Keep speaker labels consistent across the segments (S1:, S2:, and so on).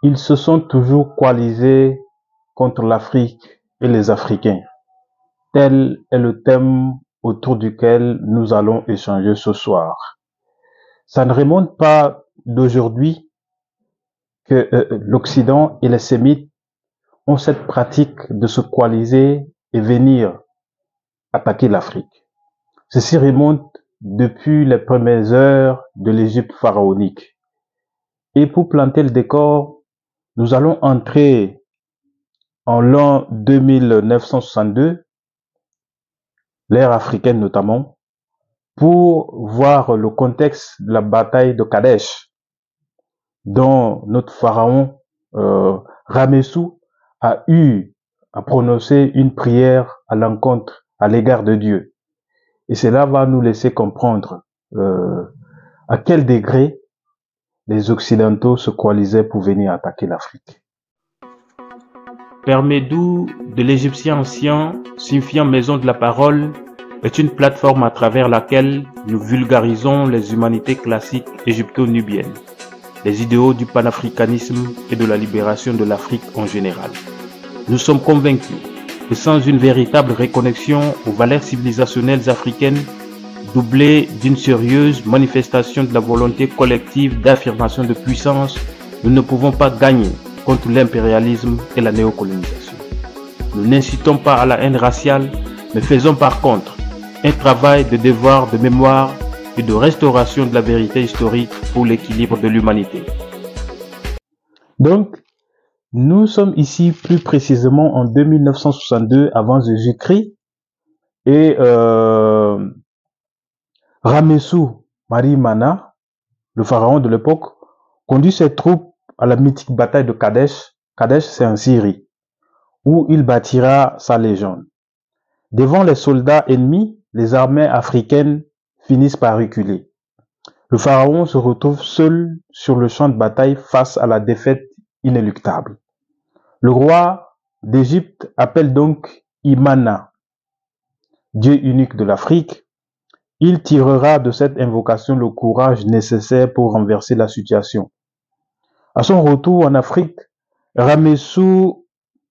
S1: Ils se sont toujours coalisés contre l'Afrique et les Africains. Tel est le thème autour duquel nous allons échanger ce soir. Ça ne remonte pas d'aujourd'hui que l'Occident et les Sémites ont cette pratique de se coaliser et venir attaquer l'Afrique. Ceci remonte depuis les premières heures de l'Égypte pharaonique. Et pour planter le décor, nous allons entrer en l'an 2962, l'ère africaine notamment, pour voir le contexte de la bataille de Kadesh, dont notre pharaon Ramessou a eu à prononcer une prière à l'encontre, à l'égard de Dieu. Et cela va nous laisser comprendre à quel degré les Occidentaux se coalisaient pour venir attaquer l'Afrique.
S2: Père Médou, de l'égyptien ancien, signifiant maison de la parole, est une plateforme à travers laquelle nous vulgarisons les humanités classiques égypto-nubiennes, les idéaux du panafricanisme et de la libération de l'Afrique en général. Nous sommes convaincus que sans une véritable reconnexion aux valeurs civilisationnelles africaines, doublée d'une sérieuse manifestation de la volonté collective d'affirmation de puissance, nous ne pouvons pas gagner contre l'impérialisme et la néocolonisation. Nous n'incitons pas à la haine raciale, mais faisons par contre un travail de devoir de mémoire et de restauration de la vérité historique pour l'équilibre de l'humanité.
S1: Donc, nous sommes ici plus précisément en 2962 avant Jésus-Christ et Ramessou Marimana, le pharaon de l'époque, conduit ses troupes à la mythique bataille de Kadesh. Kadesh, c'est en Syrie, où il bâtira sa légende. Devant les soldats ennemis, les armées africaines finissent par reculer. Le pharaon se retrouve seul sur le champ de bataille face à la défaite inéluctable. Le roi d'Égypte appelle donc Imana, Dieu unique de l'Afrique. Il tirera de cette invocation le courage nécessaire pour renverser la situation. À son retour en Afrique, Ramessou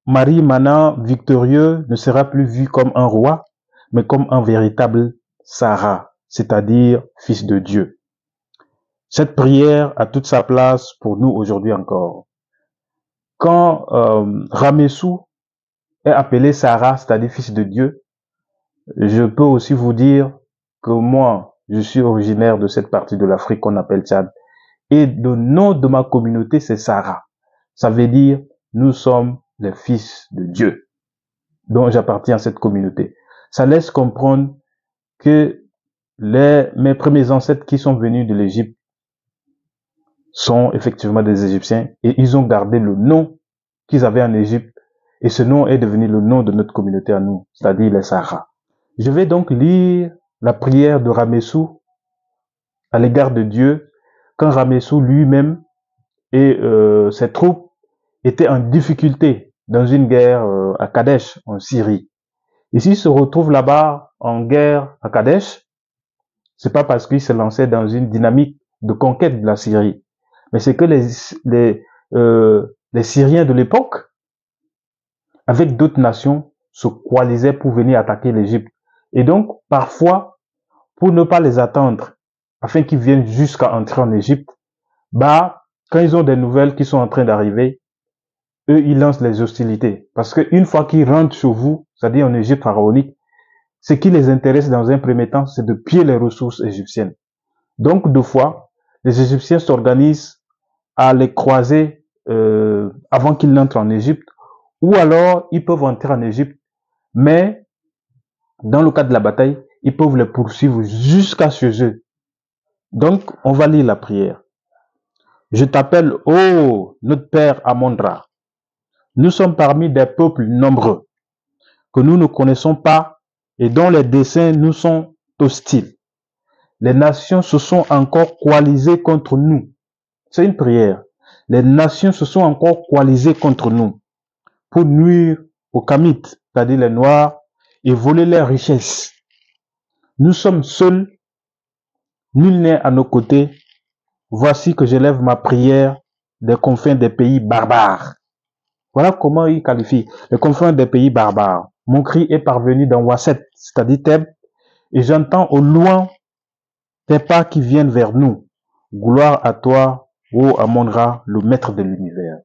S1: Marimana, victorieux, ne sera plus vu comme un roi, mais comme un véritable Sarah, c'est-à-dire fils de Dieu. Cette prière a toute sa place pour nous aujourd'hui encore. Quand Ramessou est appelé Sarah, c'est-à-dire fils de Dieu, je peux aussi vous dire que moi, je suis originaire de cette partie de l'Afrique qu'on appelle Tchad. Et le nom de ma communauté, c'est Sarah. Ça veut dire, nous sommes les fils de Dieu. Donc, j'appartiens à cette communauté. Ça laisse comprendre que mes premiers ancêtres qui sont venus de l'Égypte sont effectivement des Égyptiens et ils ont gardé le nom qu'ils avaient en Égypte et ce nom est devenu le nom de notre communauté à nous, c'est-à-dire les Sarah. Je vais donc lire la prière de Ramessou à l'égard de Dieu quand Ramessou lui-même et ses troupes étaient en difficulté dans une guerre à Kadesh en Syrie. Et s'il se retrouve là-bas en guerre à Kadesh, c'est pas parce qu'il se lançait dans une dynamique de conquête de la Syrie, mais c'est que les Syriens de l'époque, avec d'autres nations, se coalisaient pour venir attaquer l'Égypte. Et donc, parfois, pour ne pas les attendre, afin qu'ils viennent jusqu'à entrer en Égypte, quand ils ont des nouvelles qui sont en train d'arriver, eux, ils lancent les hostilités. Parce qu'une fois qu'ils rentrent chez vous, c'est-à-dire en Égypte pharaonique, ce qui les intéresse dans un premier temps, c'est de piller les ressources égyptiennes. Donc, deux fois, les Égyptiens s'organisent à les croiser avant qu'ils n'entrent en Égypte, ou alors ils peuvent entrer en Égypte, mais dans le cas de la bataille, ils peuvent les poursuivre jusqu'à chez eux. Donc, on va lire la prière. Je t'appelle, ô notre Père Amon-Ra. Nous sommes parmi des peuples nombreux que nous ne connaissons pas et dont les desseins nous sont hostiles. Les nations se sont encore coalisées contre nous. C'est une prière. Les nations se sont encore coalisées contre nous pour nuire aux Kamites, c'est-à-dire les Noirs, et voler leurs richesses. Nous sommes seuls, nul n'est à nos côtés. Voici que j'élève ma prière des confins des pays barbares. Voilà comment il qualifie les confins des pays barbares. Mon cri est parvenu dans Wasset, c'est-à-dire Thèbes, et j'entends au loin tes pas qui viennent vers nous. Gloire à toi, ô Amon-Ra, le maître de l'univers.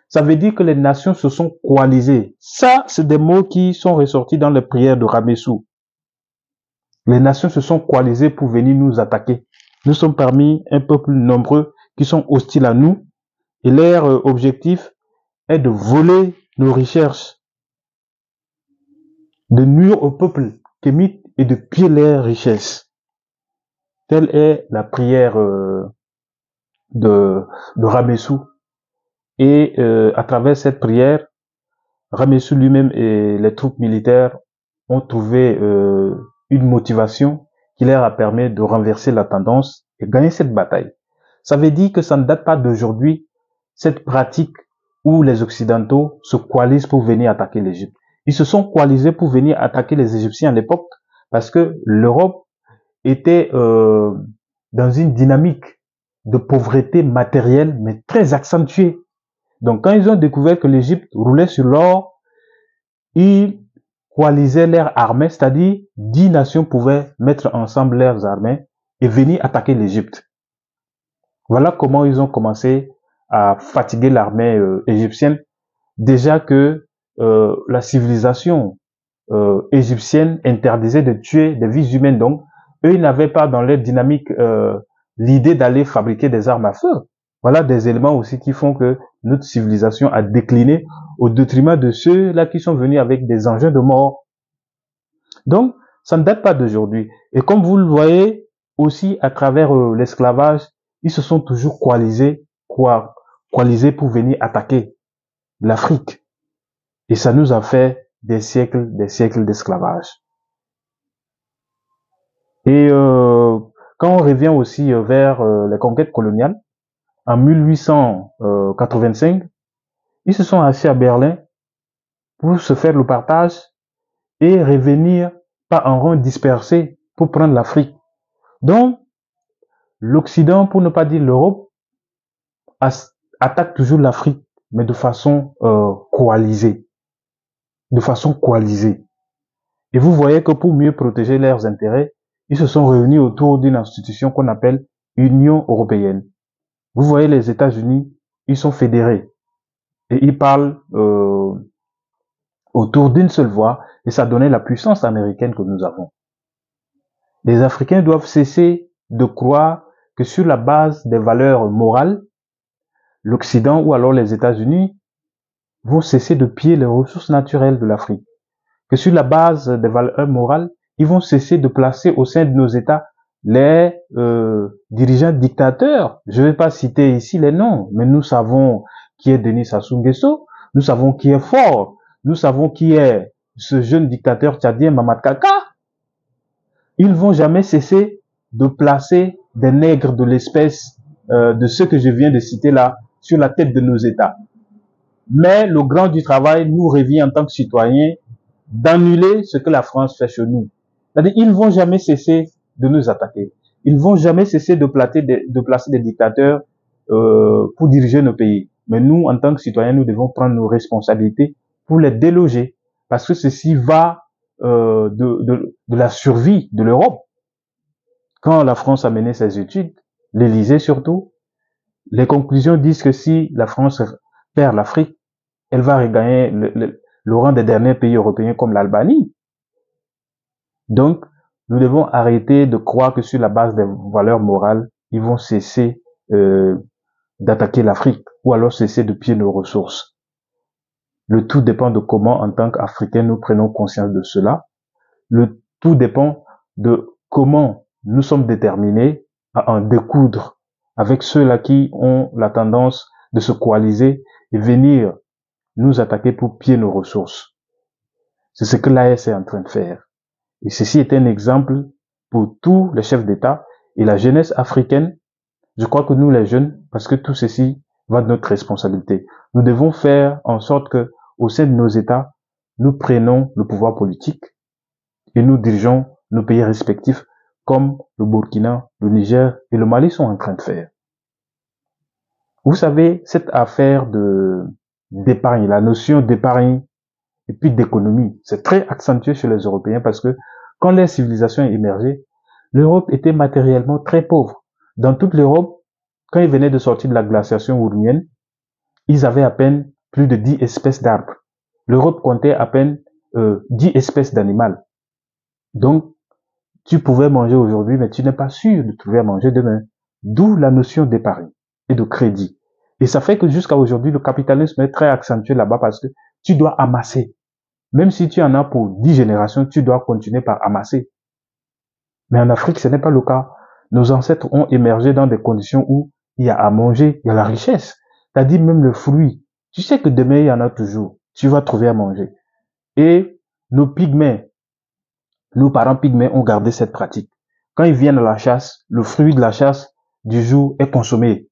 S1: Ça veut dire que les nations se sont coalisées. Ça, c'est des mots qui sont ressortis dans les prières de Ramessou. Les nations se sont coalisées pour venir nous attaquer. Nous sommes parmi un peuple nombreux qui sont hostiles à nous et leur objectif est de voler nos richesses, de nuire au peuple kémite et de piller leurs richesses. Telle est la prière de Ramessou. Et à travers cette prière, Ramessou lui-même et les troupes militaires ont trouvé une motivation qui leur a permis de renverser la tendance et gagner cette bataille. Ça veut dire que ça ne date pas d'aujourd'hui, cette pratique où les Occidentaux se coalisent pour venir attaquer l'Égypte. Ils se sont coalisés pour venir attaquer les Égyptiens à l'époque parce que l'Europe était dans une dynamique de pauvreté matérielle mais très accentuée. Donc quand ils ont découvert que l'Égypte roulait sur l'or, ils coalisaient leurs armées, c'est-à-dire 10 nations pouvaient mettre ensemble leurs armées et venir attaquer l'Égypte. Voilà comment ils ont commencé à fatiguer l'armée égyptienne. Déjà que la civilisation égyptienne interdisait de tuer des vies humaines. Donc, eux, ils n'avaient pas dans leur dynamique l'idée d'aller fabriquer des armes à feu. Voilà des éléments aussi qui font que notre civilisation a décliné au détriment de ceux-là qui sont venus avec des engins de mort. Donc, ça ne date pas d'aujourd'hui. Et comme vous le voyez, aussi à travers l'esclavage, ils se sont toujours coalisés pour venir attaquer l'Afrique. Et ça nous a fait des siècles d'esclavage. Et quand on revient aussi vers les conquêtes coloniales, en 1885, ils se sont assis à Berlin pour se faire le partage et revenir pas en rang dispersé pour prendre l'Afrique. Donc, l'Occident, pour ne pas dire l'Europe, attaque toujours l'Afrique, mais de façon coalisée. De façon coalisée. Et vous voyez que pour mieux protéger leurs intérêts, ils se sont réunis autour d'une institution qu'on appelle Union européenne. Vous voyez les États-Unis, ils sont fédérés. Et ils parlent autour d'une seule voix, et ça donnait la puissance américaine que nous avons. Les Africains doivent cesser de croire que sur la base des valeurs morales, l'Occident ou alors les États-Unis vont cesser de piller les ressources naturelles de l'Afrique. Que sur la base des valeurs morales, ils vont cesser de placer au sein de nos États les dirigeants dictateurs. Je ne vais pas citer ici les noms, mais nous savons qui est Denis Sassou Nguesso, nous savons qui est Faure, nous savons qui est ce jeune dictateur tchadien Mamad Kaka. Ils vont jamais cesser de placer des nègres de l'espèce de ceux que je viens de citer là sur la tête de nos États. Mais le grand du travail nous revient en tant que citoyens d'annuler ce que la France fait chez nous. C'est-à-dire, ils vont jamais cesser de nous attaquer. Ils vont jamais cesser de placer des dictateurs pour diriger nos pays. Mais nous, en tant que citoyens, nous devons prendre nos responsabilités pour les déloger. Parce que ceci va de la survie de l'Europe. Quand la France a mené ses études, l'Élysée surtout, les conclusions disent que si la France perd l'Afrique, elle va regagner le rang des derniers pays européens comme l'Albanie. Donc, nous devons arrêter de croire que sur la base des valeurs morales, ils vont cesser d'attaquer l'Afrique ou alors cesser de piller nos ressources. Le tout dépend de comment, en tant qu'Africains, nous prenons conscience de cela. Le tout dépend de comment nous sommes déterminés à en découdre avec ceux-là qui ont la tendance de se coaliser et venir nous attaquer pour piller nos ressources. C'est ce que l'AS est en train de faire. Et ceci est un exemple pour tous les chefs d'État et la jeunesse africaine. Je crois que nous, les jeunes, parce que tout ceci va de notre responsabilité. Nous devons faire en sorte que, au sein de nos États, nous prenons le pouvoir politique et nous dirigeons nos pays respectifs comme le Burkina, le Niger et le Mali sont en train de faire. Vous savez, cette affaire d'épargne, la notion d'épargne et puis d'économie, c'est très accentué chez les Européens parce que quand les civilisations émergeaient, l'Europe était matériellement très pauvre. Dans toute l'Europe, quand ils venaient de sortir de la glaciation ourmienne, ils avaient à peine plus de 10 espèces d'arbres. L'Europe comptait à peine 10 espèces d'animaux. Donc, tu pouvais manger aujourd'hui, mais tu n'es pas sûr de trouver à manger demain. D'où la notion d'épargne et de crédit. Et ça fait que jusqu'à aujourd'hui, le capitalisme est très accentué là-bas parce que tu dois amasser. Même si tu en as pour 10 générations, tu dois continuer par amasser. Mais en Afrique, ce n'est pas le cas. Nos ancêtres ont émergé dans des conditions où il y a à manger, il y a la richesse. C'est-à-dire même le fruit. Tu sais que demain, il y en a toujours. Tu vas trouver à manger. Et nos pygmées, nos parents pygmées ont gardé cette pratique. Quand ils viennent à la chasse, le fruit de la chasse du jour est consommé.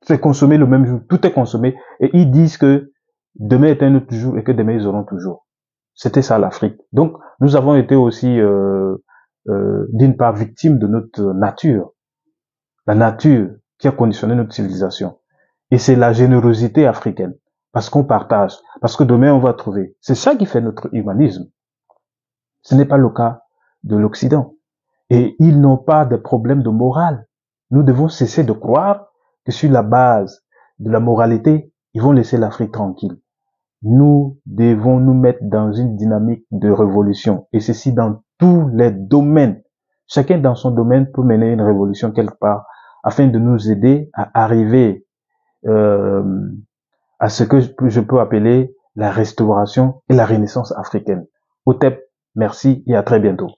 S1: C'est consommé le même jour. Tout est consommé. Et ils disent que demain est un autre jour et que demain ils auront toujours. C'était ça l'Afrique. Donc, nous avons été aussi, d'une part, victimes de notre nature. La nature qui a conditionné notre civilisation. Et c'est la générosité africaine. Parce qu'on partage. Parce que demain, on va trouver. C'est ça qui fait notre humanisme. Ce n'est pas le cas de l'Occident. Et ils n'ont pas de problème de morale. Nous devons cesser de croire que sur la base de la moralité, ils vont laisser l'Afrique tranquille. Nous devons nous mettre dans une dynamique de révolution. Et ceci dans tous les domaines. Chacun dans son domaine peut mener une révolution quelque part afin de nous aider à arriver à ce que je peux appeler la restauration et la renaissance africaine. Otep, merci et à très bientôt.